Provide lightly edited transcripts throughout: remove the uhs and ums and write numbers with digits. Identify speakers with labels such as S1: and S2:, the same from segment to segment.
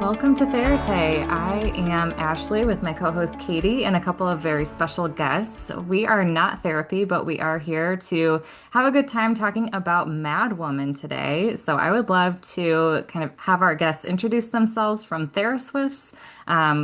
S1: Welcome to Therate. I am Ashley with my co-host Katie and a couple of very special guests. We are not therapy, but we are here to have a good time talking about Mad Woman today. So I would love to kind of have our guests introduce themselves from TheraSwifts.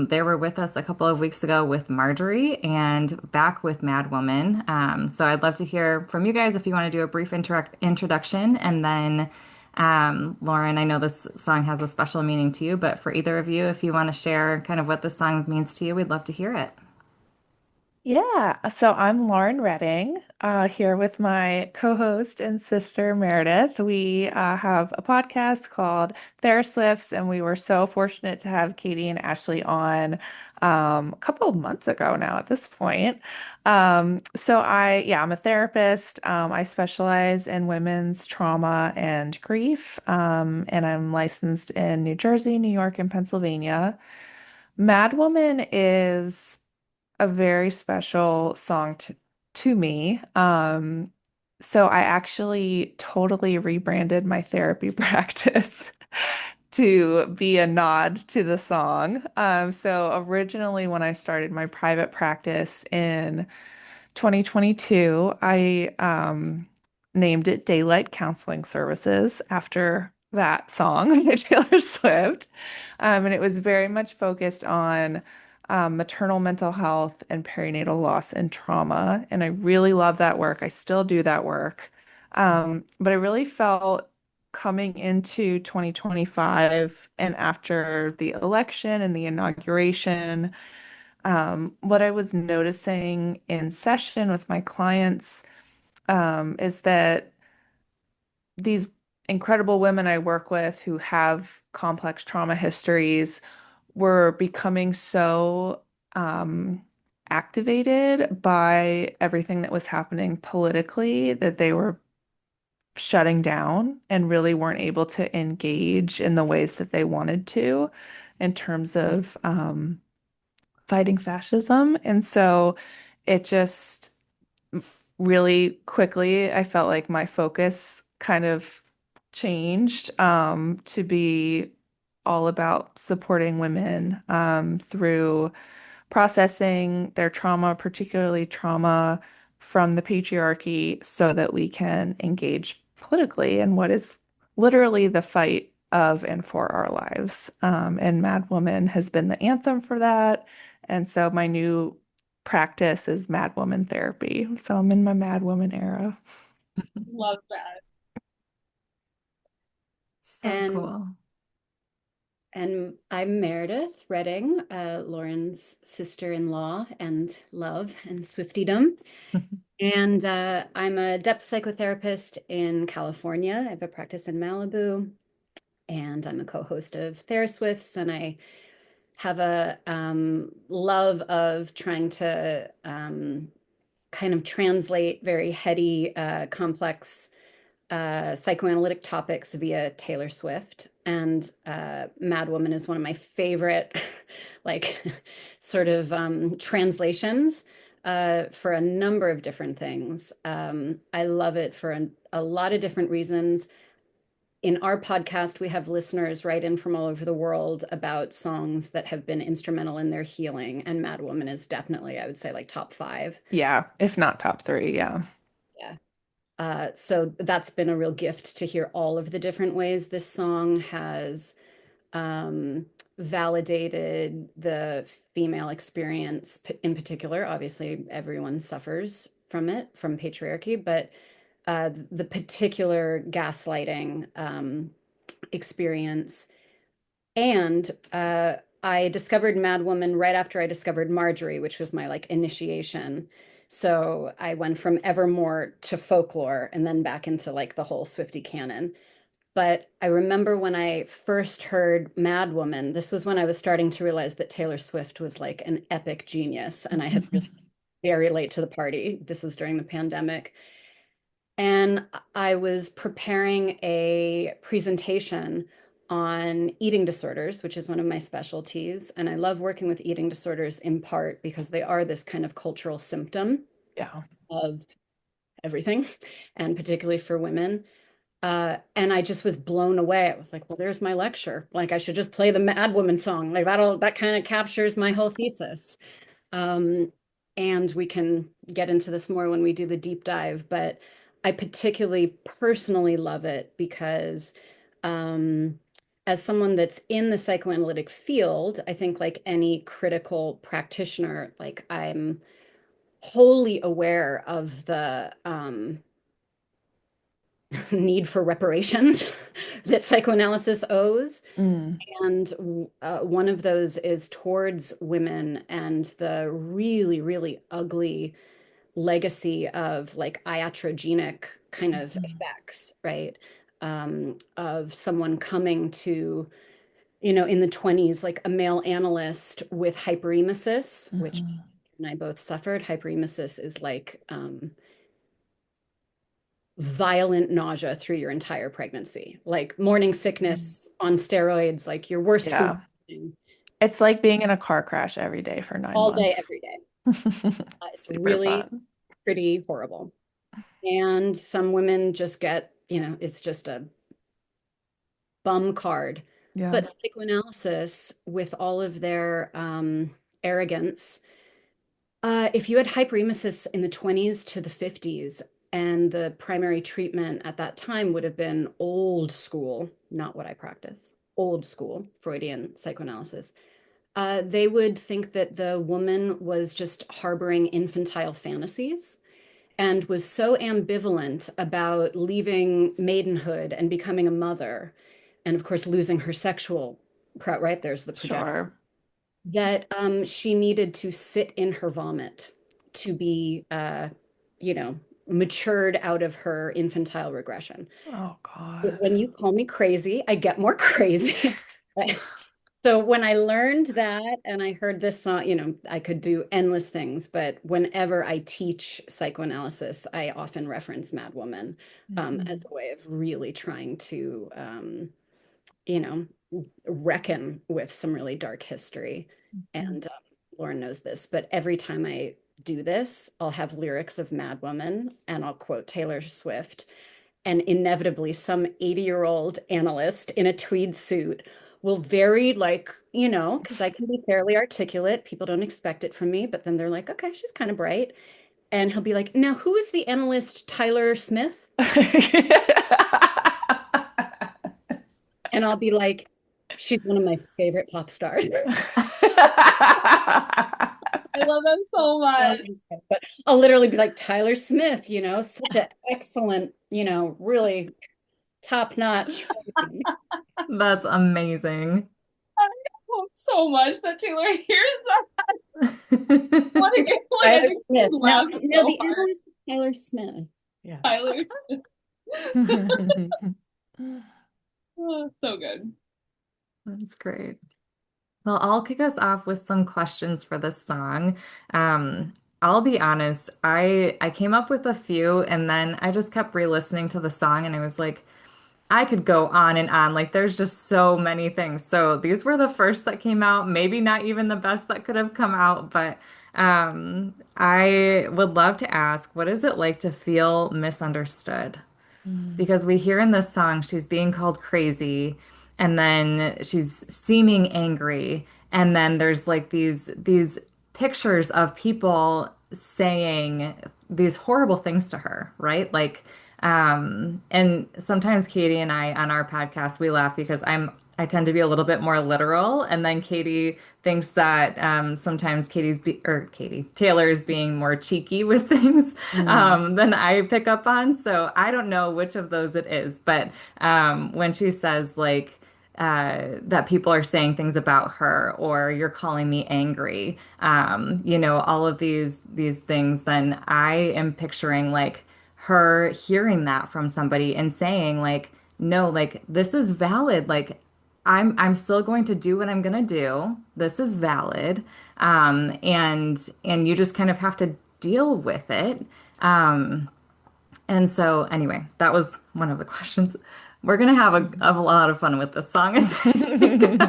S1: They were with us a couple of weeks ago with Marjorie and back with Mad Woman. So I'd love to hear from you guys if you want to do a brief introduction and then Lauren, I know this song has a special meaning to you, but for either of you, if you want to share kind of what this song means to you, we'd love to hear it.
S2: Yeah, so I'm Lauren Redding, here with my co-host and sister Meredith. We have a podcast called TheraSwifts, and we were so fortunate to have Katie and Ashley on a couple of months ago now at this point. I'm a therapist. I specialize in women's trauma and grief, and I'm licensed in New Jersey, New York, and Pennsylvania. Mad Woman is a very special song to me. So I actually totally rebranded my therapy practice to be a nod to the song. So originally, when I started my private practice in 2022, I named it Daylight Counseling Services after that song by Taylor Swift. And it was very much focused on maternal mental health and perinatal loss and trauma. And I really love that work. I still do that work. But I really felt coming into 2025 and after the election and the inauguration, what I was noticing in session with my clients is that these incredible women I work with who have complex trauma histories were becoming so activated by everything that was happening politically that they were shutting down and really weren't able to engage in the ways that they wanted to in terms of fighting fascism. And so it just really quickly, I felt like my focus kind of changed to be all about supporting women through processing their trauma, particularly trauma from the patriarchy, so that we can engage politically in what is literally the fight of and for our lives. And Mad Woman has been the anthem for that. And so my new practice is Mad Woman therapy. So I'm in my Mad Woman era.
S3: Love that.
S1: So
S3: And
S1: cool.
S3: and I'm Meredith Redding, Lauren's sister-in-law and love and Swiftiedom. And I'm a depth psychotherapist in California. I have a practice in Malibu, and I'm a co-host of TheraSwifts, and I have a love of trying to kind of translate very heady, complex psychoanalytic topics via Taylor Swift. And Mad Woman is one of my favorite, like, sort of translations for a number of different things. I love it for a lot of different reasons. In our podcast, we have listeners write in from all over the world about songs that have been instrumental in their healing. And Mad Woman is definitely, I would say, like top five.
S2: Yeah, if not top three, yeah.
S3: Yeah. So that's been a real gift to hear all of the different ways this song has um, validated the female experience in particular. Obviously, everyone suffers from it, from patriarchy, but the particular gaslighting experience. And I discovered Mad Woman right after I discovered Marjorie, which was my like initiation. So I went from Evermore to folklore and then back into like the whole Swiftie canon. But I remember when I first heard Mad Woman, this was when I was starting to realize that Taylor Swift was like an epic genius. And I had really very late to the party. This was during the pandemic. And I was preparing a presentation on eating disorders, which is one of my specialties. And I love working with eating disorders in part because they are this kind of cultural symptom
S2: Yeah.
S3: of everything, and particularly for women. And I just was blown away. I was like, well, there's my lecture. Like I should just play the Mad Woman song. Like that kind of captures my whole thesis. Um, and we can get into this more when we do the deep dive, but I particularly personally love it because um, as someone that's in the psychoanalytic field, I think like any critical practitioner, like I'm wholly aware of the need for reparations that psychoanalysis owes.
S2: Mm,
S3: And one of those is towards women and the really, really ugly legacy of like iatrogenic kind of
S2: mhm,
S3: effects, right? Of someone coming to, in the 20s, like a male analyst with hyperemesis, which
S2: mhm.
S3: and I both suffered. Hyperemesis is like violent nausea through your entire pregnancy, like morning
S2: Mm.
S3: sickness on steroids, like your worst food
S2: Yeah.
S3: poisoning
S2: It's like being in a car crash every day for nine
S3: all day,
S2: months.
S3: every day. It's
S2: Super
S3: really
S2: fun.
S3: pretty horrible. And some women just get, it's just a bum card.
S2: Yeah.
S3: But psychoanalysis, with all of their arrogance, if you had hyperemesis in the 20s to the 50s, and the primary treatment at that time would have been old school, not what I practice, old school Freudian psychoanalysis, they would think that the woman was just harboring infantile fantasies and was so ambivalent about leaving maidenhood and becoming a mother, and of course, losing her sexual, right? There's the projection
S2: Sure.
S3: that she needed to sit in her vomit to be, matured out of her infantile regression.
S2: Oh God.
S3: When you call me crazy, I get more crazy. Right? So when I learned that and I heard this song, I could do endless things, but whenever I teach psychoanalysis, I often reference Mad Woman as
S2: Mhm.
S3: a way of really trying to, you know, reckon with some really dark history.
S2: Mhm.
S3: And Lauren knows this, but every time I do this, I'll have lyrics of Mad Woman and I'll quote Taylor Swift. And inevitably, some 80-year-old analyst in a tweed suit will very, like, because I can be fairly articulate. People don't expect it from me, but then they're like, okay, she's kind of bright. And he'll be like, now, who is the analyst Tyler Smith? And I'll be like, she's one of my favorite pop stars.
S2: I love them so much.
S3: But I'll literally be like, Tyler Smith, such an excellent, really top-notch.
S1: That's amazing.
S2: I hope so much that Taylor hears that. What a game. Like, I
S3: Tyler
S2: think she
S3: Smith. No,
S2: laughed
S3: no,
S2: so
S3: the
S2: hard.
S3: analyst is Tyler Smith. Yeah.
S2: Tyler. Oh, so good.
S1: That's great. Well, I'll kick us off with some questions for this song. I'll be honest, I came up with a few and then I just kept re-listening to the song and I was like, I could go on and on. Like there's just so many things. So these were the first that came out, maybe not even the best that could have come out, but I would love to ask, what is it like to feel misunderstood?
S2: Mm,
S1: Because we hear in this song she's being called crazy and then she's seeming angry and then there's like these pictures of people saying these horrible things to her, right? Like and sometimes Katie and I on our podcast we laugh because I tend to be a little bit more literal, and then Katie thinks that sometimes Taylor is being more cheeky with things
S2: mm,
S1: than I pick up on. So I don't know which of those it is, but when she says like that people are saying things about her or you're calling me angry, all of these things, then I am picturing like her hearing that from somebody and saying like, no, like this is valid. Like I'm still going to do what I'm gonna do. This is valid. And you just kind of have to deal with it. And so anyway, that was one of the questions. We're gonna have a lot of fun with this song, I think.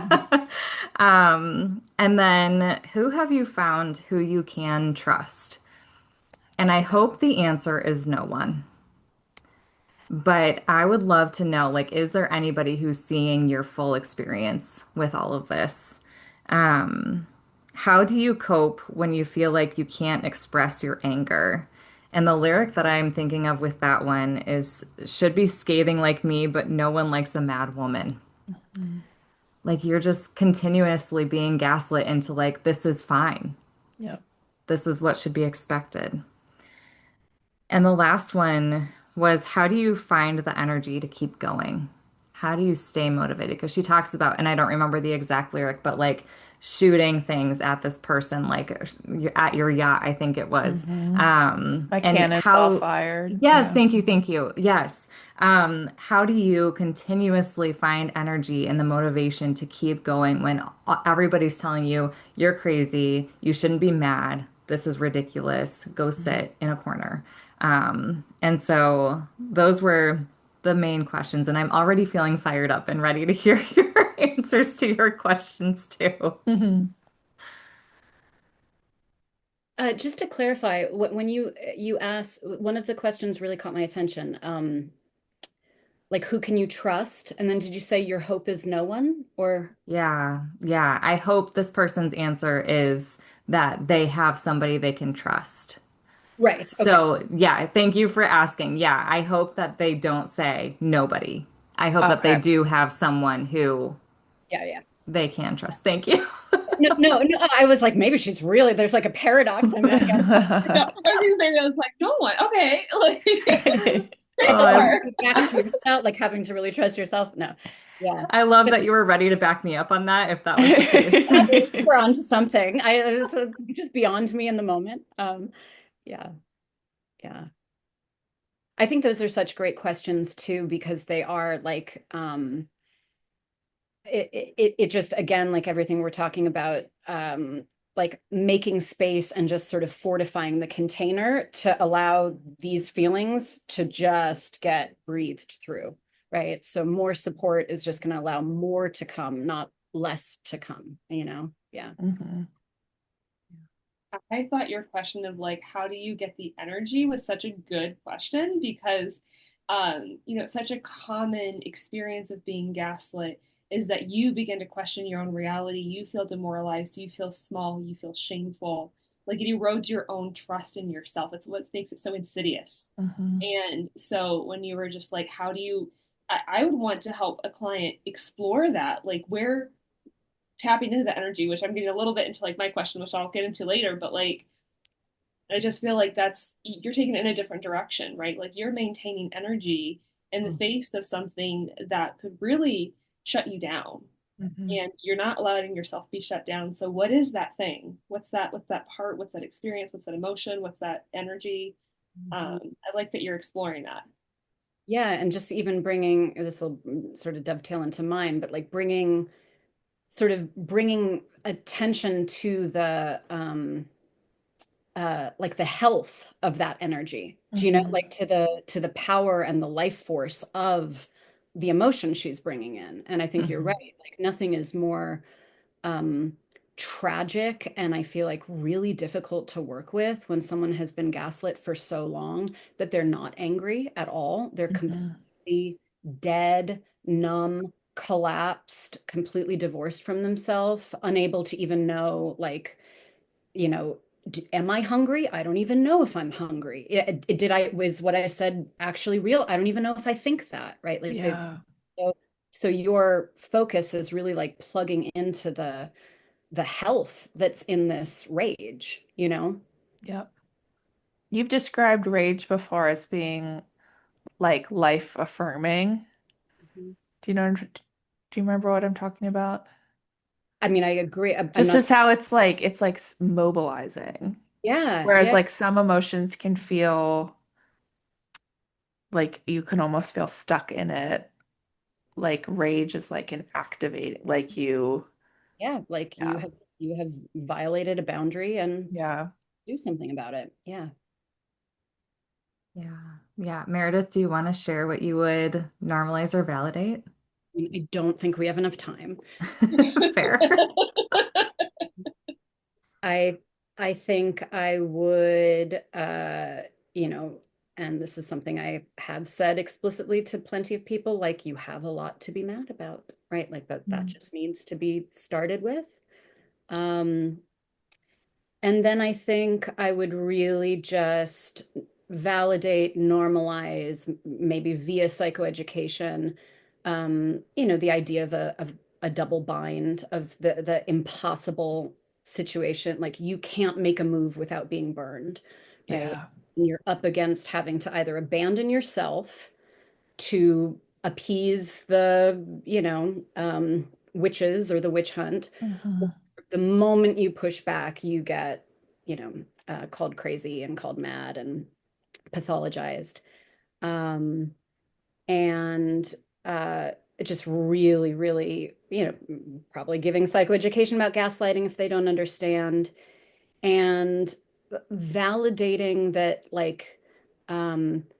S1: And then who have you found who you can trust? And I hope the answer is no one. But I would love to know, like, is there anybody who's seeing your full experience with all of this? Um, how do you cope when you feel like you can't express your anger? And the lyric that I'm thinking of with that one is, should be scathing like me, but no one likes a mad woman.
S2: Mhm.
S1: Like you're just continuously being gaslit into like, this is fine.
S2: Yep.
S1: This is what should be expected. And the last one was, how do you find the energy to keep going? How do you stay motivated? Because she talks about, and I don't remember the exact lyric, but like shooting things at this person, like at your yacht, I think it was.
S2: Hmm. My
S1: And
S2: cannon's all
S1: how,
S2: fired.
S1: yes,
S2: Yeah.
S1: thank you, thank you. Yes. How do you continuously find energy and the motivation to keep going when everybody's telling you you're crazy, you shouldn't be mad, this is ridiculous, go
S2: Mhm.
S1: sit in a corner? And so those were the main questions, and I'm already feeling fired up and ready to hear your answers to your questions too.
S2: Mhm.
S3: Just to clarify, when you asked, one of the questions really caught my attention. Like who can you trust? And then did you say your hope is no one? Or
S1: Yeah, yeah. I hope this person's answer is that they have somebody they can trust.
S3: right, okay,
S1: So, yeah, thank you for asking. Yeah, I hope that they don't say nobody. I hope that they
S2: Okay.
S1: do have someone who
S3: yeah, yeah.
S1: they can trust. Thank you.
S3: No, no, no. I was like, maybe she's really, there's like a paradox. I'm gonna get
S4: No, I was gonna say, I was like, no one. Okay, like say
S1: Oh,
S4: more.
S3: back to yourself, like having to really trust yourself. No, yeah.
S1: I love
S3: But
S1: that you were ready to back me up on that if that was the case.
S3: I think we're onto something. It was just beyond me in the moment. Yeah, yeah. I think those are such great questions too, because they are like, it just again like everything we're talking about, like making space and just sort of fortifying the container to allow these feelings to just get breathed through, right? So more support is just going to allow more to come, not less to come, you know? Yeah.
S2: Mhm.
S4: I thought your question of like, how do you get the energy was such a good question because, such a common experience of being gaslit is that you begin to question your own reality. You feel demoralized. You feel small. You feel shameful. Like it erodes your own trust in yourself. It's what makes it so insidious.
S2: Mhm.
S4: And so when you were just like, how do you, I would want to help a client explore that. Like, where tapping into the energy, which I'm getting a little bit into like my question, which I'll get into later, but like I just feel like that's you're taking it in a different direction, right? Like you're maintaining energy in the face of something that could really shut you down.
S2: Mhm.
S4: And you're not letting yourself be shut down. So what is that thing? What's that part? What's that experience? What's that emotion? What's that energy?
S3: Mhm.
S4: I like that you're exploring that.
S3: Yeah, and just even bringing this will sort of dovetail into mine, but like bringing attention to the like the health of that energy. Do you know,
S2: Mhm.
S3: like to the power and the life force of the emotion she's bringing in. And I think you're right.
S2: Mhm.
S3: Like nothing is more um tragic and I feel like really difficult to work with when someone has been gaslit for so long that they're not angry at all. They're
S2: Mhm.
S3: completely dead, numb, collapsed, completely divorced from themselves, unable to even know like, you know, am I hungry? I don't even know if I'm hungry. Did I, was what I said actually real? I don't even know if I think that, right? Like
S2: Yeah.
S3: so, so your focus is really like plugging into the health that's in this rage, you know?
S2: Yep. You've described rage before as being like life affirming.
S3: Mhm.
S2: Do you remember what I'm talking about?
S3: I mean, I agree. I'm
S2: Just
S3: not,
S2: as how it's like mobilizing.
S3: yeah,
S2: Whereas
S3: yeah,
S2: like some emotions can feel like you can almost feel stuck in it. Like rage is like an activating, like
S3: yeah. Like
S2: yeah,
S3: you have violated a boundary and
S2: yeah.
S3: do something about it. Yeah.
S1: Yeah. Yeah. Meredith, do you want to share what you would normalize or validate?
S3: I mean, I don't think we have enough time.
S1: Fair.
S3: I I think I would you know And this is something I have said explicitly to plenty of people, like you have a lot to be mad about, right? Like that
S2: Mm.
S3: just needs to be started with. Um, and then I think I would really just validate, normalize, maybe via psychoeducation, the idea of a double bind, of the impossible situation. Like you can't make a move without being burned, right?
S2: Yeah.
S3: You're up against having to either abandon yourself to appease the, witches or the witch hunt.
S2: Hmm.
S3: The moment you push back, you get, called crazy and called mad and pathologized. Um, and it just really, really, probably giving psychoeducation about gaslighting if they don't understand, and validating that, like,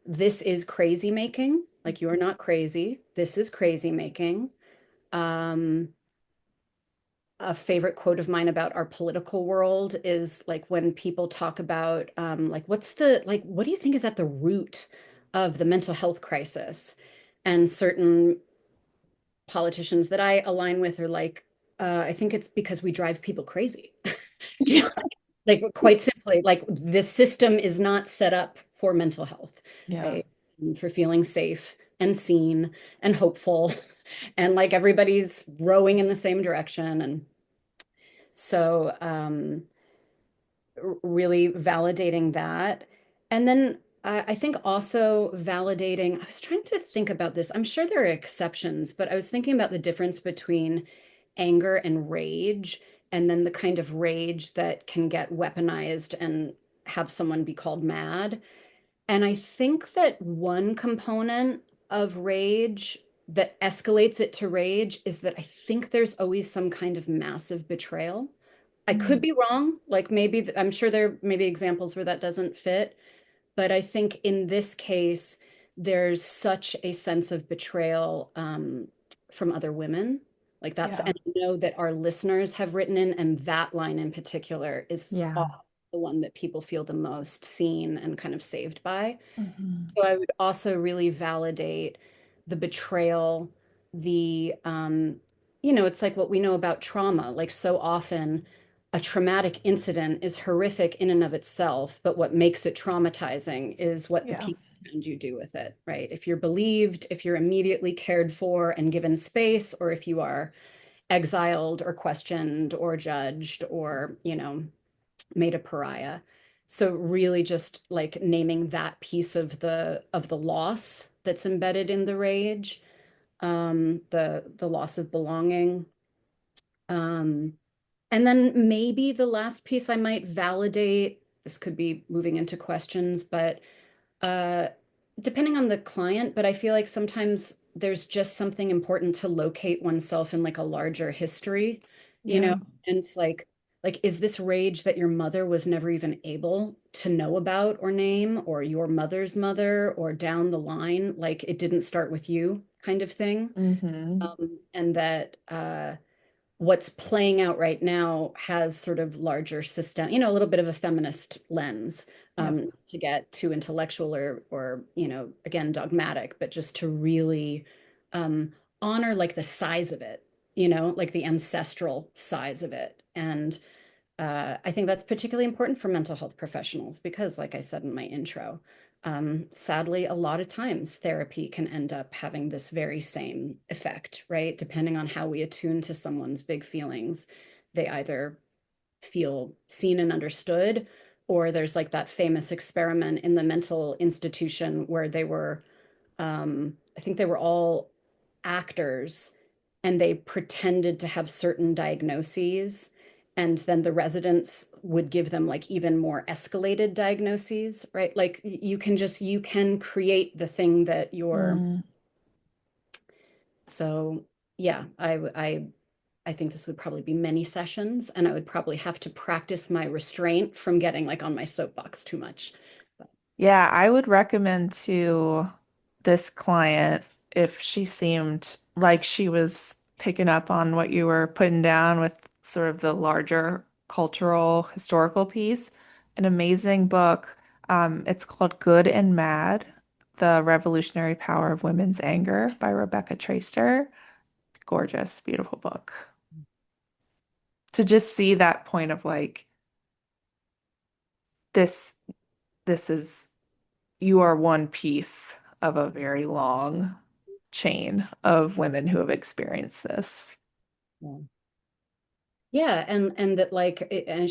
S3: this is crazy making. Like, you're not crazy. This is crazy making. Um, a favorite quote of mine about our political world is like when people talk about like what do you think is at the root of the mental health crisis? And certain politicians that I align with are like, I think it's because we drive people crazy. You know, like quite simply, like the system is not set up for mental health,
S2: Yeah.
S3: right? And for feeling safe and seen and hopeful, and like everybody's rowing in the same direction. And so, really validating that. And then I think also validating, I was trying to think about this. I'm sure there are exceptions, but I was thinking about the difference between anger and rage, and then the kind of rage that can get weaponized and have someone be called mad. And I think that one component of rage that escalates it to rage is that I think there's always some kind of massive betrayal. I could
S2: Mm.
S3: be wrong. Like maybe I'm sure there may be examples where that doesn't fit, but I think in this case, there's such a sense of betrayal from other women. Like that's,
S2: Yeah.
S3: and I know that our listeners have written in, and that line in particular is
S1: Yeah.
S3: often the one that people feel the most seen and kind of saved by.
S2: Hmm.
S3: So I would also really validate the betrayal, the, it's like what we know about trauma. Like so often, a traumatic incident is horrific in and of itself, but what makes it traumatizing is what the
S2: Yeah.
S3: people around you do with it, right? If you're believed, if you're immediately cared for and given space, or if you are exiled or questioned or judged or, made a pariah. So really just like naming that piece of the loss that's embedded in the rage, the loss of belonging. Um, and then maybe the last piece I might validate, this could be moving into questions, but uh, depending on the client, but I feel like sometimes there's just something important to locate oneself in like a larger history, you know?
S2: Yeah.
S3: And it's like, is this rage that your mother was never even able to know about or name, or your mother's mother, or down the line, like it didn't start with you kind of thing?
S2: Hmm.
S3: And that what's playing out right now has sort of larger system, a little bit of a feminist lens,
S2: Yep.
S3: to get too intellectual or, again, dogmatic, but just to really um, honor like the size of it, like the ancestral size of it. And I think that's particularly important for mental health professionals because, like I said in my intro, sadly, a lot of times therapy can end up having this very same effect, right? Depending on how we attune to someone's big feelings, they either feel seen and understood, or there's like that famous experiment in the mental institution where I think they were all actors and they pretended to have certain diagnoses. And then the residents would give them like even more escalated diagnoses, right? Like you can create the thing that you're.
S2: Mm.
S3: So yeah, I think this would probably be many sessions, and I would probably have to practice my restraint from getting like on my soapbox too much. But,
S2: Yeah, I would recommend to this client if she seemed like she was picking up on what you were putting down with sort of the larger cultural historical piece, an amazing book. It's called Good and Mad: The Revolutionary Power of Women's Anger by Rebecca Traister. Gorgeous, beautiful book. To just see that point of like this this is you are one piece of a very long chain of women who have experienced this.
S3: Yeah. Yeah, and that like and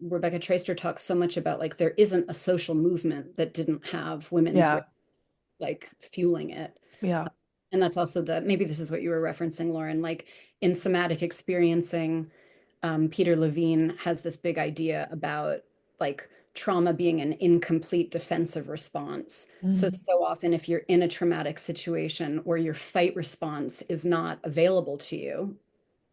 S3: Rebecca Traister talks so much about like there isn't a social movement that didn't have women's
S2: Yeah,
S3: like fueling it.
S2: yeah.
S3: And that's also the maybe this is what you were referencing, Lauren, like in somatic experiencing, Peter Levine has this big idea about like trauma being an incomplete defensive response. So,
S2: Mm.
S3: so often if you're in a traumatic situation or your fight response is not available to you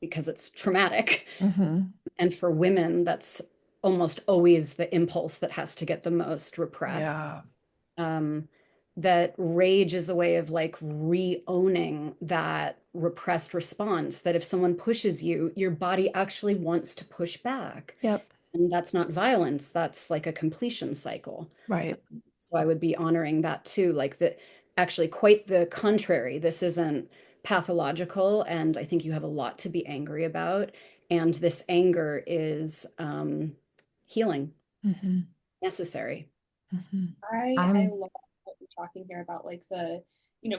S3: because it's traumatic,
S2: Hmm.
S3: and for women, that's almost always the impulse that has to get the most repressed.
S2: Yeah.
S3: Um, that rage is a way of like re-owning that repressed response, that if someone pushes you, your body actually wants to push back.
S2: Yep.
S3: And that's not violence, that's like a completion cycle.
S2: Right.
S3: So I would be honoring that too, like that actually quite the contrary. This isn't pathological, and I think you have a lot to be angry about. And this anger is healing,
S2: Hmm.
S3: necessary.
S2: Hmm.
S4: I
S1: I'm
S4: love what you're talking here about like the,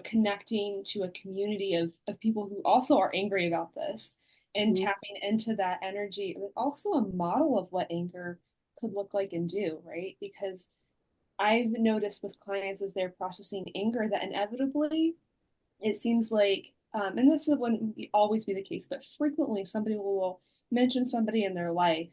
S4: connecting to a community of people who also are angry about this and
S3: Mhm.
S4: tapping into that energy, but also a model of what anger could look like and do, right? Because I've noticed with clients as they're processing anger that inevitably it seems like, and this wouldn't always be the case, but frequently somebody will mention somebody in their life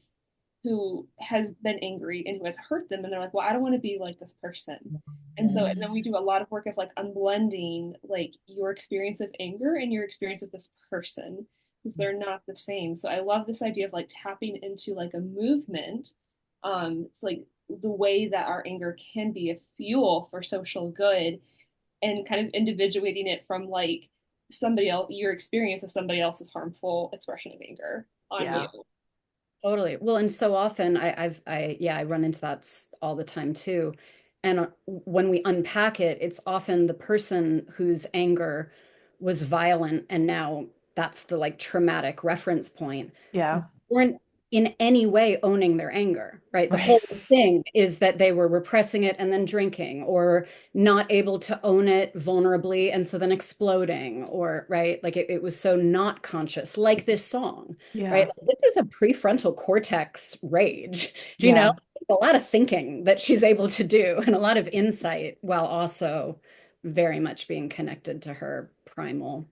S4: who has been angry and who has hurt them, and they're like, well, I don't want to be like this person. And so, and then we
S2: Mm.
S4: do a lot of work of like unblending like your experience of anger and your experience of this person because they're not the same. So I love this idea of like tapping into like a movement. It's like the way that our anger can be a fuel for social good and kind of individuating it from like somebody else, your experience of somebody else's harmful expression of anger on you.
S2: Yeah.
S3: Totally. Well, and so often I run into that all the time too. And when we unpack it, it's often the person whose anger was violent and now that's the like traumatic reference point
S2: Yeah.
S3: weren't in any way owning their anger, right? The
S2: Right.
S3: whole thing is that they were repressing it and then drinking or not able to own it vulnerably and so then exploding or, right? Like it was so not conscious, like this song, right?
S2: Yeah.
S3: Like, this is a prefrontal cortex rage. Do you know?
S2: Yeah.
S3: A lot of thinking that she's able to do and a lot of insight while also very much being connected to her primal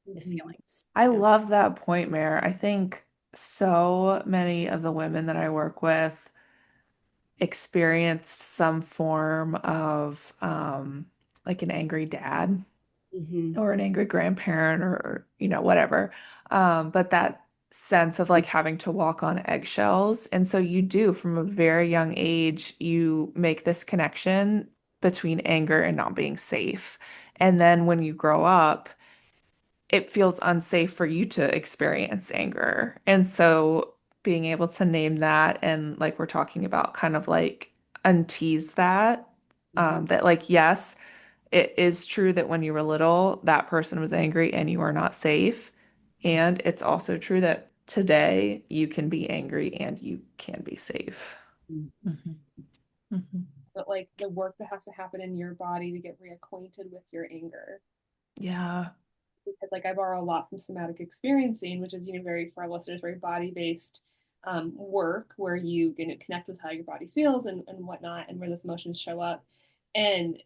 S2: Mhm.
S3: feelings.
S2: I
S3: Yeah.
S2: love that point, Mare. I think so many of the women that I work with experienced some form of like an angry dad
S3: Hmm.
S2: or an angry grandparent or whatever. But that sense of like having to walk on eggshells. And so you do from a very young age, you make this connection between anger and not being safe. And then when you grow up, it feels unsafe for you to experience anger. And so being able to name that and like we're talking about kind of like untease that,
S3: Hmm.
S2: that like, yes, it is true that when you were little, that person was angry and you are not safe. And it's also true that today you can be angry and you can be safe. Mhm. Mhm.
S4: But like the work that has to happen in your body to get reacquainted with your anger.
S2: Yeah.
S4: Because like I borrow a lot from somatic experiencing, which is very for our listeners very body based work where you can connect with how your body feels and whatnot and where those emotions show up. And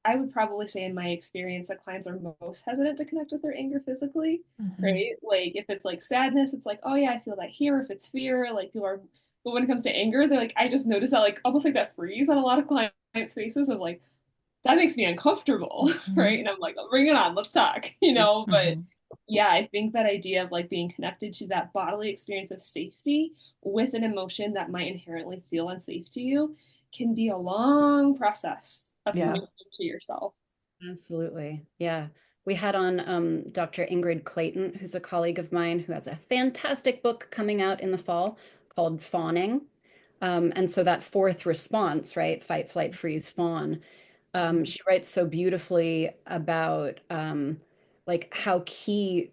S4: I would probably say in my experience that clients are most hesitant to connect with their anger physically,
S2: Mhm.
S4: right? Like if it's like sadness, it's like, oh yeah, I feel that here. If it's fear, like people are, but when it comes to anger, they're like, I just noticed that like almost like that freeze on a lot of clients' faces of like, that makes me uncomfortable, right?
S2: Mhm.
S4: And I'm like, oh, bring it on, let's talk, But
S2: Mhm.
S4: yeah, I think that idea of like being connected to that bodily experience of safety with an emotion that might inherently feel unsafe to you can be a long process of
S2: Yeah.
S4: coming to yourself.
S3: Absolutely. Yeah. We had on Dr. Ingrid Clayton, who's a colleague of mine who has a fantastic book coming out in the fall called Fawning. And so that fourth response, right? Fight, flight, freeze, fawn. She writes so beautifully about like how key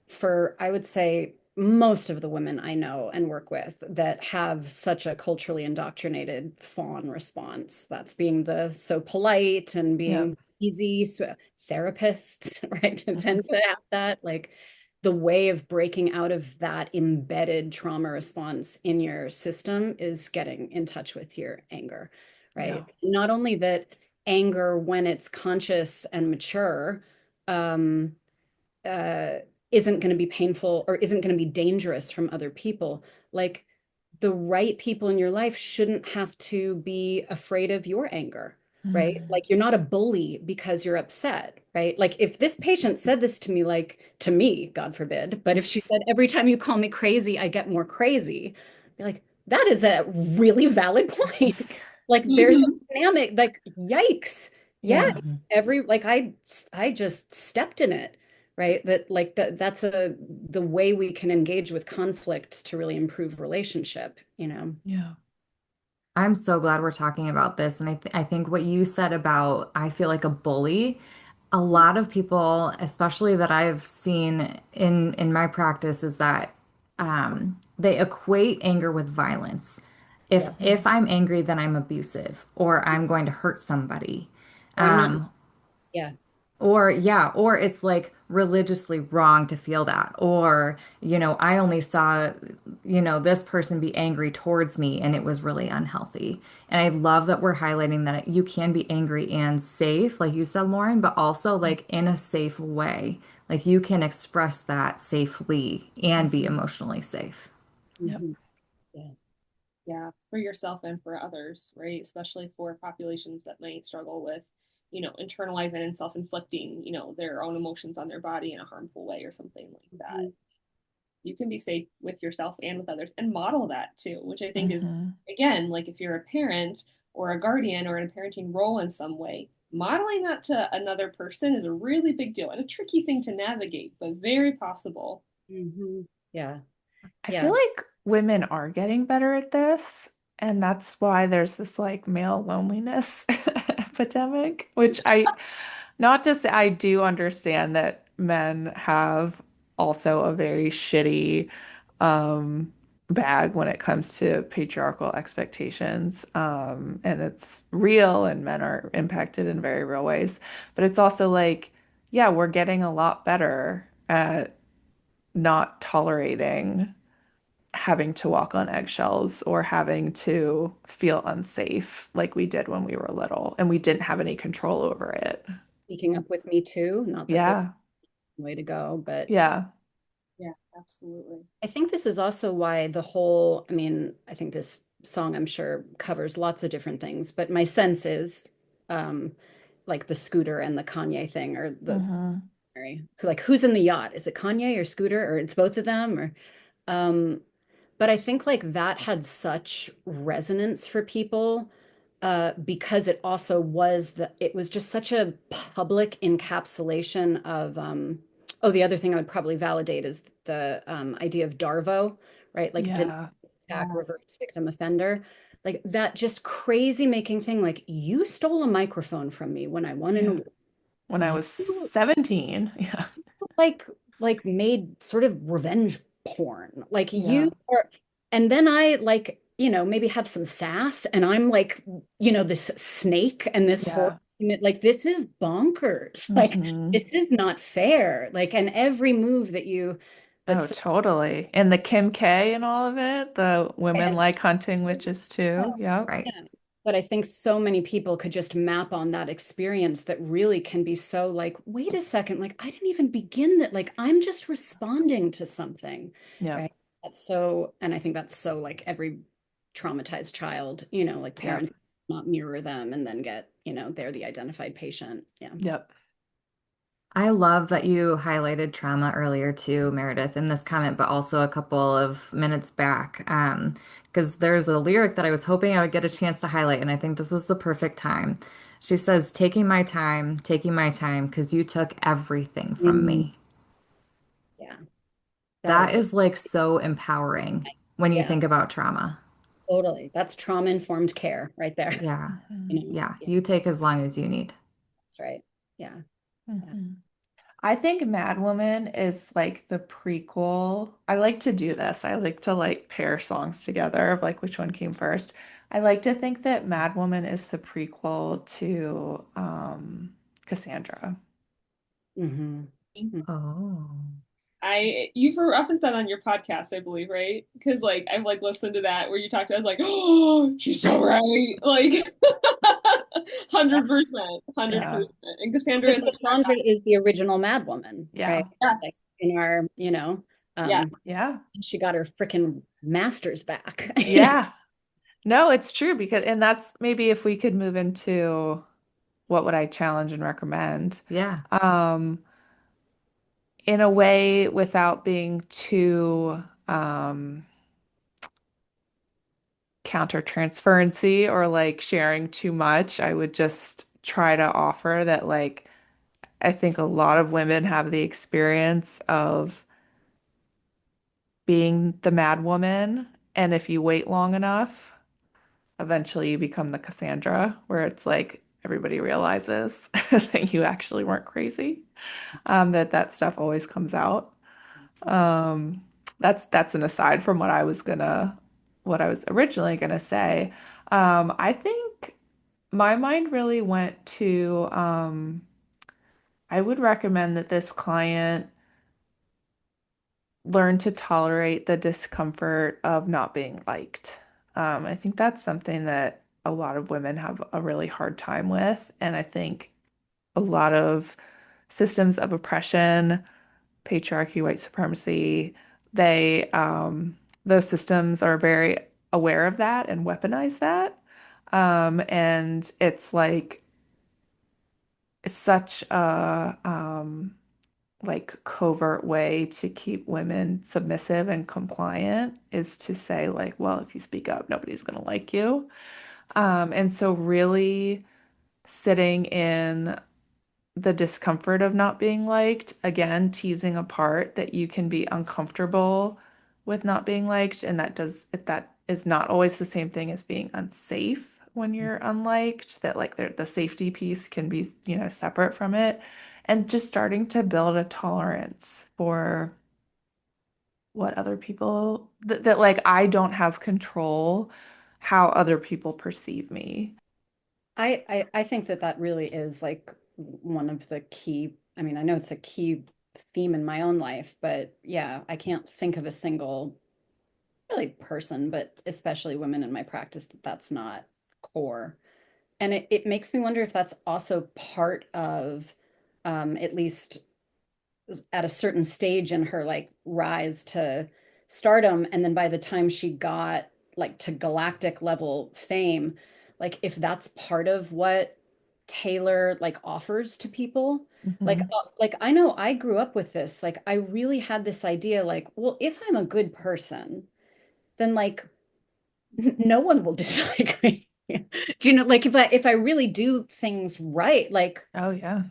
S3: for, I would say, most of the women I know and work with that have such a culturally indoctrinated fawn response. That's being the so polite and
S2: Yep.
S3: being easy. So therapists, right,
S2: Mhm.
S3: tend to have that. Like the way of breaking out of that embedded trauma response in your system is getting in touch with your anger,
S2: Yeah.
S3: right? Not only that anger, when it's conscious and mature, um, uh, isn't going to be painful or isn't going to be dangerous from other people. Like the right people in your life shouldn't have to be afraid of your anger, right?
S2: Mm.
S3: Like you're not a bully because you're upset, right? Like if this patient said this to me, like to me, God forbid, but if she said, every time you call me crazy, I get more crazy, be like, that is a really valid point. Like there's a
S4: Mhm.
S3: dynamic, like, yikes. Yeah,
S2: Yeah.
S1: Mhm.
S3: every like I just stepped in it, right? That like that's the way we can engage with conflict to really improve relationship, you know.
S2: Yeah.
S1: I'm so glad we're talking about this. And I think what you said about I feel like a bully, a lot of people, especially that I've seen in my practice, is that they equate anger with violence.
S3: Yes.
S1: If I'm angry, then I'm abusive or I'm going to hurt somebody.
S3: Or I'm not.
S1: Um,
S3: Yeah.
S1: Or, yeah, or it's like religiously wrong to feel that. Or, I only saw, this person be angry towards me and it was really unhealthy. And I love that we're highlighting that you can be angry and safe, like you said, Lauren, but also like in a safe way. Like you can express that safely and be
S2: Mhm.
S1: emotionally safe.
S2: Yep.
S3: Mhm. Yeah.
S4: Yeah, for yourself and for others, right? Especially for populations that might struggle with, internalizing and self-inflicting, their own emotions on their body in a harmful way or something like that.
S3: Mhm.
S4: You can be safe with yourself and with others and model that too, which I think is,
S2: Mhm.
S4: again, like if you're a parent or a guardian or in a parenting role in some way, modeling that to another person is a really big deal and a tricky thing to navigate, but very possible.
S3: Mhm. Yeah.
S2: I feel
S3: Yeah.
S2: like women are getting better at this, and that's why there's this like male loneliness epidemic, which not to say I do understand that men have also a very shitty um bag when it comes to patriarchal expectations. And it's real and men are impacted in very real ways. But it's also like, yeah, we're getting a lot better at not tolerating having to walk on eggshells or having to feel unsafe like we did when we were little and we didn't have any control over it.
S3: Speaking up with me too. Not that there's
S2: Yeah.
S3: a way to go, but
S2: Yeah.
S4: Yeah, absolutely.
S3: I think this is also why the whole, I mean, I think this song, I'm sure, covers lots of different things, but my sense is um, like the Scooter and the Kanye thing, or the,
S2: Hmm.
S3: like, who's in the yacht? Is it Kanye or Scooter, or it's both of them? Or, um, but I think like that had such resonance for people because it also was it was just such a public encapsulation of oh, the other thing I would probably validate is the idea of Darvo, right? Like deny,
S2: Yeah.
S3: attack, reverse, victim, offender. Like that just crazy making thing. Like you stole a microphone from me when I won an
S2: Yeah.
S3: award.
S2: When I
S3: You
S2: was 17. Yeah.
S3: like made sort of revenge porn. Like
S2: Yeah.
S3: you are, and then I like, maybe have some sass and I'm like, this snake and this whole
S2: Yeah.
S3: like this is bonkers. Like
S2: Hmm.
S3: this is not fair. Like and every move that you
S2: Oh,
S3: that's
S2: totally. And the Kim K and all of it, the women like hunting witches too. Yep.
S1: Right.
S3: yeah. But I think so many people could just map on that experience that really can be so like, wait a second, like I didn't even begin that, like I'm just responding to something,
S2: Yep.
S3: right? That's so, and I think that's so like every traumatized child, like
S2: Yep.
S3: parents not mirror them and then get, they're the identified patient. Yeah.
S2: Yep.
S1: I love that you highlighted trauma earlier too, Meredith, in this comment, but also a couple of minutes back. Because there's a lyric that I was hoping I would get a chance to highlight, and I think this is the perfect time. She says, taking my time, because you took everything from
S3: Mm,
S1: me.
S3: yeah. That
S1: That
S3: is,
S1: is like so empowering when you
S3: yeah.
S1: think about trauma.
S3: Totally. That's trauma-informed care right there.
S1: Yeah.
S2: Mhm.
S3: You know,
S1: Yeah.
S3: yeah,
S1: You take as long as you need.
S3: that's right. Yeah. Yeah.
S2: Mhm. I think Mad Woman is like the prequel. I like to do this. I like to like pair songs together of like which one came first. I like to think that Mad Woman is the prequel to Cassandra.
S3: Hmm.
S1: Oh.
S4: You've referenced that on your podcast, I believe, right? Because like I've like listened to that where you talked to, I was like, oh, she's so right. Like 100%,
S2: Yeah.
S4: 100%. And Cassandra
S3: Because
S4: is like our
S3: Cassandra is the original Mad Woman, right?
S2: Yeah.
S4: yes.
S3: Like in our,
S4: Yeah.
S3: um,
S2: Yeah.
S3: she got her freaking masters back,
S2: Yeah. No, it's true because, and that's maybe if we could move into what would I challenge and recommend,
S1: Yeah.
S2: um, in a way without being too counter-transferency or like sharing too much. I would just try to offer that like I think a lot of women have the experience of being the mad woman, and if you wait long enough, eventually you become the Cassandra, where it's like everybody realizes that you actually weren't crazy, that stuff always comes out. Um, that's an aside from what I was originally gonna say. I think my mind really went to, I would recommend that this client learn to tolerate the discomfort of not being liked. I think that's something that a lot of women have a really hard time with. And I think a lot of systems of oppression, patriarchy, white supremacy, those systems are very aware of that and weaponize that. And it's like, it's such a, like covert way to keep women submissive and compliant is to say like, well, if you speak up, nobody's gonna like you. And so really sitting in the discomfort of not being liked, again, teasing apart that you can be uncomfortable with not being liked, and that is not always the same thing as being unsafe when you're unliked, that like the safety piece can be, separate from it, and just starting to build a tolerance for what other people that like I don't have control how other people perceive me.
S3: I think that that really is like one of the key, I mean, I know it's a key theme in my own life, but yeah, I can't think of a single really person, but especially women in my practice, that that's not core. And it makes me wonder if that's also part of, at least at a certain stage in her like rise to stardom, and then by the time she got like to galactic level fame, like if that's part of what Taylor like offers to people.
S2: Mhm.
S3: Like I know I grew up with this, like I really had this idea like, well, if I'm a good person, then like no one will dislike me. Do you know, like if I really do things right, like
S2: Oh yeah.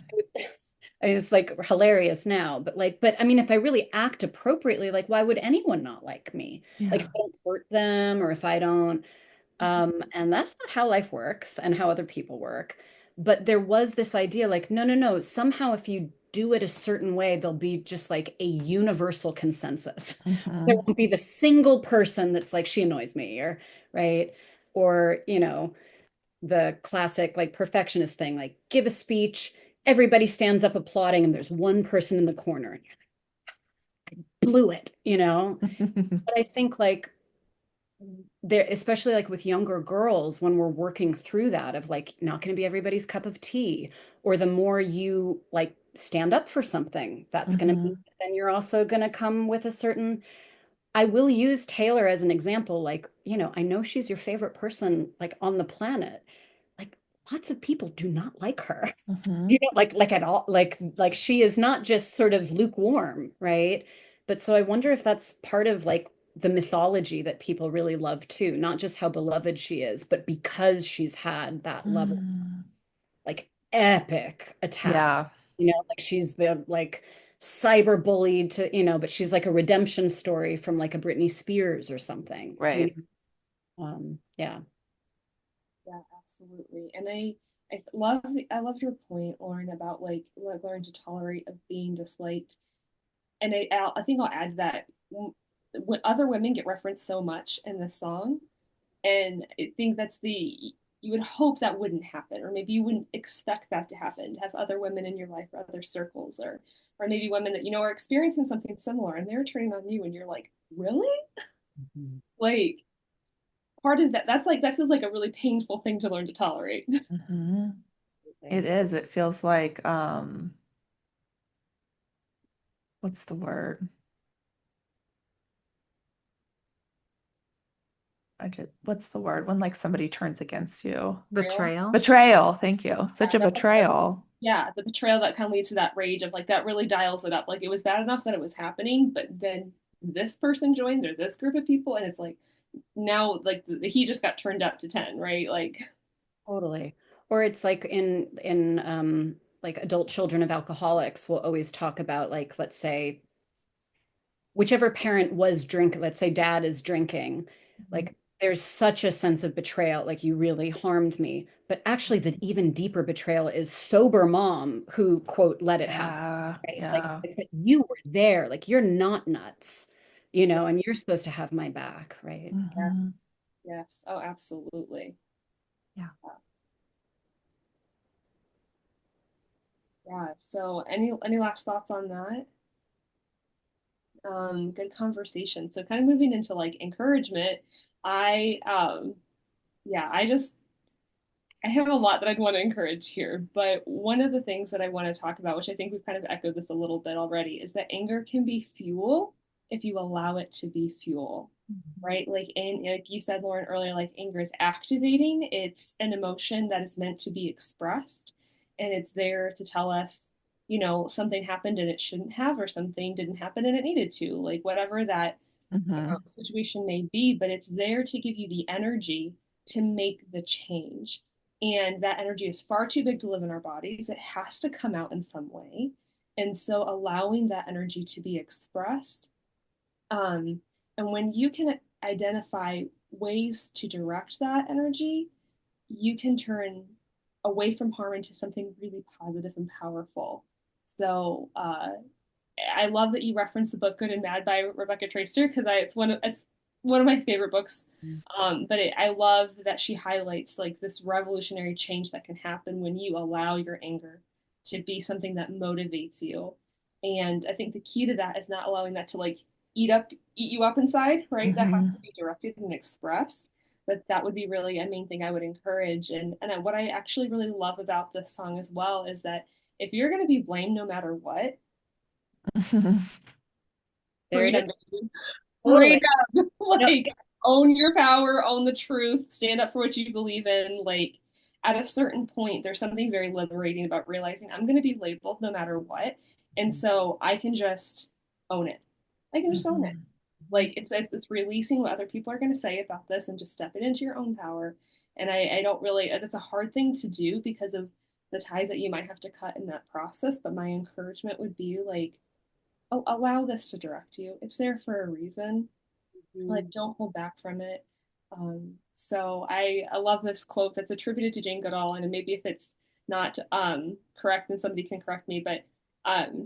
S3: it's like hilarious now, but like, but I mean, if I really act appropriately, like, why would anyone not like me? Like,
S2: Yeah.
S3: if I don't hurt them or if I don't, and that's not how life works and how other people work. But there was this idea, like, no, no, no, somehow if you do it a certain way, there'll be just like a universal consensus. There
S2: Mhm.
S3: won't be the single person that's like, she annoys me, or right. Or, the classic like perfectionist thing, like give a speech, everybody stands up applauding, and there's one person in the corner, and you blew it. But I think like there, especially like with younger girls, when we're working through that of like not going to be everybody's cup of tea, or the more you like stand up for something, that's going to be,
S2: Mhm.
S3: then you're also going to come with a certain, I will use Taylor as an example. Like, I know she's your favorite person like on the planet. Like lots of people do not like her.
S2: Mhm.
S3: Like at all. Like she is not just sort of lukewarm, right? But so I wonder if that's part of like the mythology that people really love too, not just how beloved she is, but because she's had that level
S2: Mm.
S3: like epic attack.
S2: Yeah,
S3: Like she's the like cyber bullied to, but she's like a redemption story from like a Britney Spears or something. Do you
S2: right.
S3: know? Yeah.
S4: Yeah, absolutely. And I love your point, Lauren, about like learn to tolerate of being disliked. And I think I'll add that when other women get referenced so much in this song, and I think that's you would hope that wouldn't happen, or maybe you wouldn't expect that to happen, to have other women in your life or other circles, or maybe women that you know are experiencing something similar and they're turning on you and you're like, really?
S3: Mhm.
S4: Like part of that's like that feels like a really painful thing to learn to tolerate.
S2: Hmm. It is. It feels like, what's the word? What's the word when like somebody turns against you?
S4: Real.
S1: Betrayal.
S2: Betrayal. Thank you.
S4: Yeah,
S2: Such a betrayal.
S4: yeah, the betrayal that kind of leads to that rage of like that really dials it up. Like it was bad enough that it was happening, but then this person joins or this group of people, and it's like now like the he just got turned up to 10, right? Like
S3: Totally. Or it's like in like adult children of alcoholics will always talk about like let's say whichever parent was drinking, let's say dad is drinking,
S2: Mhm.
S3: like there's such a sense of betrayal, like you really harmed me. But actually, the even deeper betrayal is sober mom who, quote, let it happen,
S2: Yeah.
S3: right?
S2: Yeah.
S3: Like you were there, like you're not nuts, and you're supposed to have my back, right?
S2: Hmm.
S4: yes, yes, oh, absolutely.
S1: Yeah.
S4: Yeah. So any last thoughts on that? Good conversation. So kind of moving into like encouragement, I yeah, I have a lot that I'd want to encourage here, but one of the things that I want to talk about, which I think we've kind of echoed this a little bit already, is that anger can be fuel if you allow it to be fuel, right? Like you said, Lauren, earlier, like anger is activating. It's an emotion that is meant to be expressed, and it's there to tell us, something happened and it shouldn't have, or something didn't happen and it needed to, like whatever that
S2: Hmm.
S4: situation may be, but it's there to give you the energy to make the change. And that energy is far too big to live in our bodies. It has to come out in some way. And so allowing that energy to be expressed. Um, and when you can identify ways to direct that energy, you can turn away from harm into something really positive and powerful. So I love that you referenced the book Good and Bad by Rebecca Traister because it's one of my favorite books. But I love that she highlights like this revolutionary change that can happen when you allow your anger to be something that motivates you. And I think the key to that is not allowing that to like eat you up inside, right? That has
S2: Hmm.
S4: to be directed and expressed. But that would be really a main thing I would encourage. And what I actually really love about this song as well is that if you're going to be blamed no matter what,
S3: There it is.
S4: freedom, baby.
S3: Totally.
S4: Freedom.
S3: No,
S4: Like, own your power, own the truth, stand up for what you believe in. Like, at a certain point, there's something very liberating about realizing I'm going to be labeled no matter what. And so I can just own it. I can just own it.
S2: Hmm.
S4: Like, it's releasing what other people are going to say about this and just stepping into your own power. And I don't really, it's a hard thing to do because of the ties that you might have to cut in that process. But my encouragement would be like, allow this to direct you. It's there for a reason. Like, don't hold back from it. So I love this quote that's attributed to Jane Goodall, and maybe if it's not correct, then somebody can correct me. But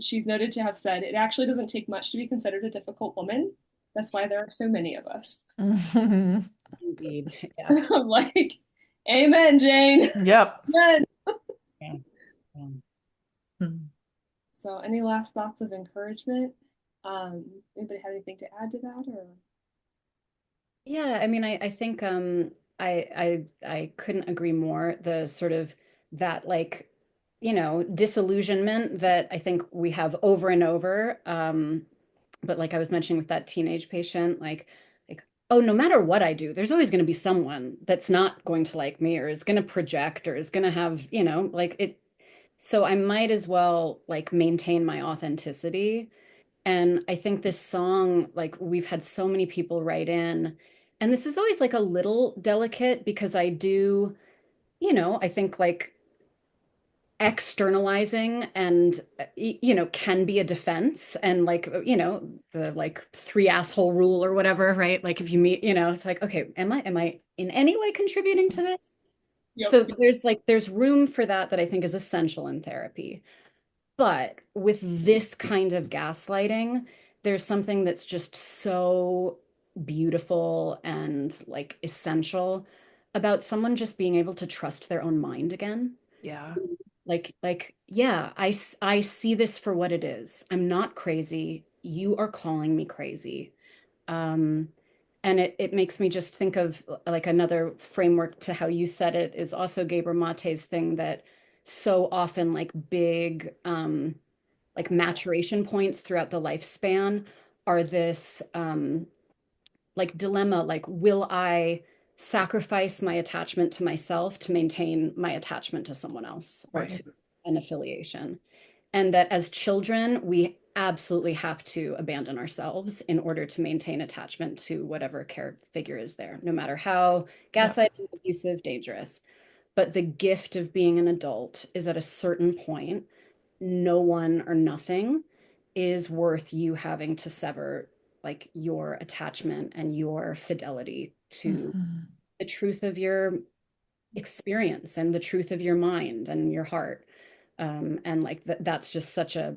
S4: she's noted to have said, "It actually doesn't take much to be considered a difficult woman. That's why there are so many of us."
S2: Hmm.
S3: indeed. Yeah.
S4: I'm like, "Amen, Jane."
S2: Yep.
S4: Amen.
S3: Yeah. Yeah.
S1: Hmm.
S4: So, any last thoughts of encouragement? Anybody have anything to add to that, or?
S3: Yeah, I mean, I think I couldn't agree more. The sort of that like, disillusionment that I think we have over and over. But like I was mentioning with that teenage patient, like, oh, no matter what I do, there's always going to be someone that's not going to like me or is going to project or is going to have, like it. So I might as well like maintain my authenticity. And I think this song, like we've had so many people write in, and this is always like a little delicate because I do, I think like externalizing and can be a defense, and like the like three asshole rule or whatever, right? Like if you meet, it's like, okay, am I in any way contributing to this?
S4: Yep.
S3: So there's room for that I think is essential in therapy. But with this kind of gaslighting, there's something that's just so beautiful and like essential about someone just being able to trust their own mind again.
S2: Yeah.
S3: Yeah, I see this for what it is. I'm not crazy. You are calling me crazy. Um, and it makes me just think of like another framework to how you said it is also Gabor Mate's thing, that so often like big like maturation points throughout the lifespan are this like dilemma, like will I sacrifice my attachment to myself to maintain my attachment to someone else or
S2: Right.
S3: to an affiliation? And that as children, we absolutely have to abandon ourselves in order to maintain attachment to whatever care figure is there, no matter how
S2: Yeah.
S3: gaslighting, abusive, dangerous. But the gift of being an adult is at a certain point, no one or nothing is worth you having to sever like your attachment and your fidelity to
S2: Hmm.
S3: the truth of your experience and the truth of your mind and your heart. And like that's just such a,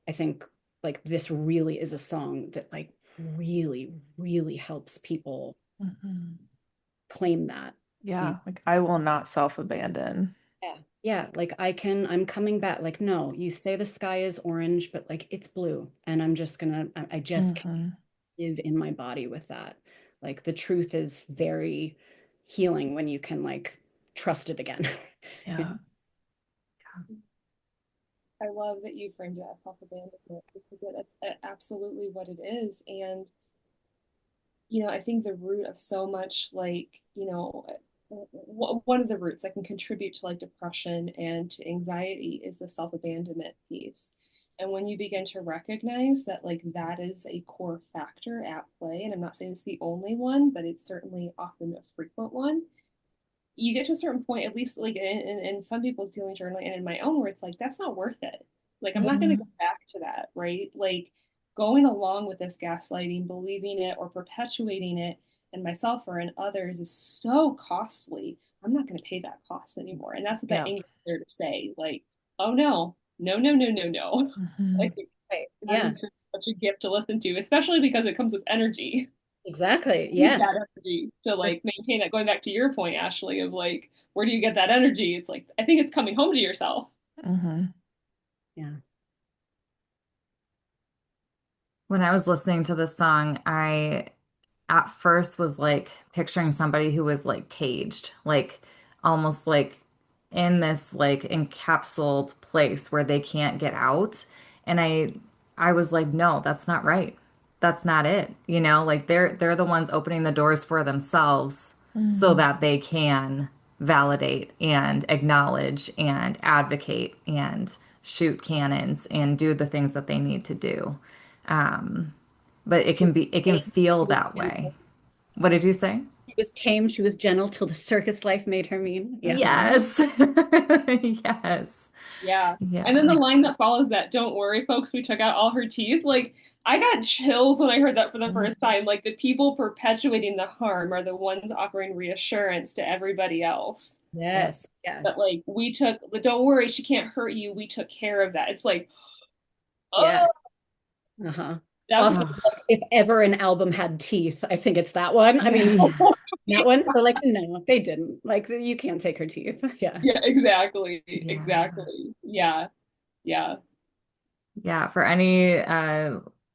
S3: I think like this really is a song that like really, really helps people
S2: Hmm.
S3: claim that.
S2: Yeah. Like I will not self-abandon.
S3: Yeah. Yeah. Like I'm coming back. Like, no, you say the sky is orange, but like it's blue. And I just can't
S2: Hmm.
S3: live in my body with that. Like the truth is very healing when you can like trust it again.
S2: Yeah.
S4: I love that you framed it as self-abandonment because that's absolutely what it is. And I think the root of so much, like, one of the roots that can contribute to like depression and to anxiety is the self-abandonment piece. And when you begin to recognize that, like, that is a core factor at play, and I'm not saying it's the only one, but it's certainly often a frequent one, you get to a certain point, at least like in some people's healing journey and in my own, where it's like, that's not worth it. Like, I'm not going to go
S2: Hmm.
S4: back to that, right? Like, going along with this gaslighting, believing it or perpetuating it in myself or in others is so costly. I'm not going to pay that cost anymore. And that's what that
S2: Yeah.
S4: anger is there to say. Like, oh no, no, no, no, no, no.
S2: Hmm.
S4: Like,
S3: Right.
S4: that
S3: Yeah,
S4: is just such a gift to listen to, especially because it comes with energy.
S3: exactly.
S4: Need
S3: Yeah.
S4: that energy to like maintain that. Going back to your point, Ashley, of like, where do you get that energy? It's like, I think it's coming home to yourself.
S2: Hmm.
S3: Yeah.
S1: When I was listening to this song, I at first was like picturing somebody who was like caged, like almost like in this like encapsulated place where they can't get out. And I was like, no, that's not right. That's not it. Like they're the ones opening the doors for themselves so
S2: Hmm.
S1: that they can validate and acknowledge and advocate and shoot cannons and do the things that they need to do. But
S3: She was
S1: it can
S3: tame.
S1: feel
S3: She was
S1: that way.
S3: gentle.
S1: What did you say?
S3: She was tame. She was gentle till the circus life made her mean. Yeah.
S1: Yes. Yes.
S4: Yeah. And then
S1: Yeah.
S4: the line that follows that, don't worry, folks, we took out all her teeth. Like, I got chills when I heard that for the first time. Like, the people perpetuating the harm are the ones offering reassurance to everybody else.
S2: Yep.
S3: Yes.
S4: That,
S3: Yes.
S4: like, but don't worry, she can't hurt you. We took care of that. It's like,
S3: Yeah.
S4: oh,
S3: Uh-huh.
S4: that's
S3: Also,
S1: Oh,
S3: like, if ever an album had teeth, I think it's that one. I mean,
S1: yeah.
S3: that one. So, like, no, they didn't. Like, you can't take her teeth. Yeah.
S4: yeah, exactly.
S1: Yeah.
S4: Exactly. Yeah. Yeah.
S1: Yeah. For any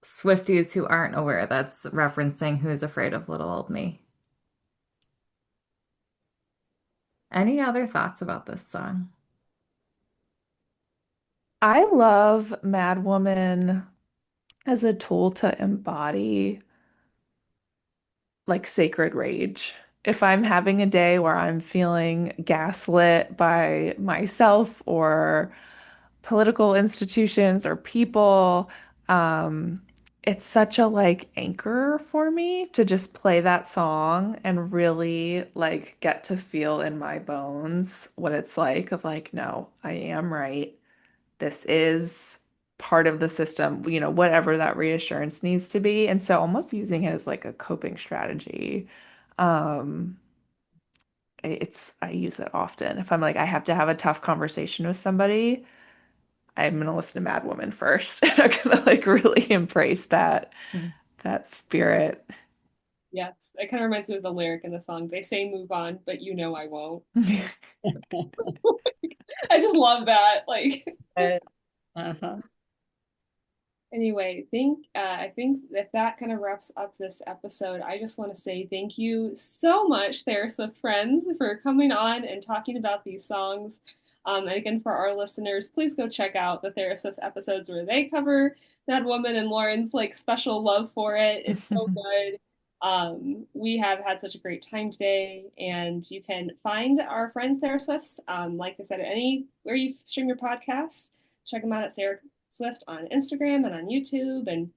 S1: Swifties who aren't aware, that's referencing Who's Afraid of Little Old Me. Any other thoughts about this song?
S2: I love Mad Woman as a tool to embody like sacred rage. If I'm having a day where I'm feeling gaslit by myself or political institutions or people, um, it's such a like anchor for me to just play that song and really like get to feel in my bones what it's like of like, no, I am right. This is part of the system, whatever that reassurance needs to be. And so almost using it as like a coping strategy. Um, I use it often. If I'm like, I have to have a tough conversation with somebody, I'm gonna listen to Mad Woman first. And I'm gonna like really embrace that spirit.
S4: Yes, it kind of reminds me of the lyric in the song. They say move on, but you know I won't. I just love that. Like,
S3: Uh-huh.
S4: anyway, I think that that kind of wraps up this episode. I just want to say thank you so much, TheraSwift friends, for coming on and talking about these songs. And again, for our listeners, please go check out the TheraSwift episodes where they cover Mad Woman and Lauren's like special love for it. It's so good. We have had such a great time today, and you can find our friends TheraSwifts, like I said, anywhere you stream your podcasts. Check them out at Swift on Instagram and on YouTube,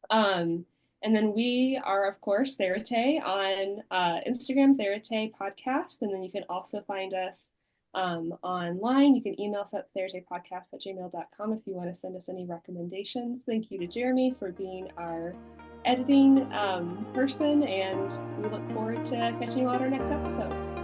S4: um and then we are of course Therate on Instagram, Therate Podcast, and then you can also find us online. You can email us at theratepodcast@gmail.com if you want to send us any recommendations. Thank you to Jeremy for being our editing person, and we look forward to catching you on our next episode.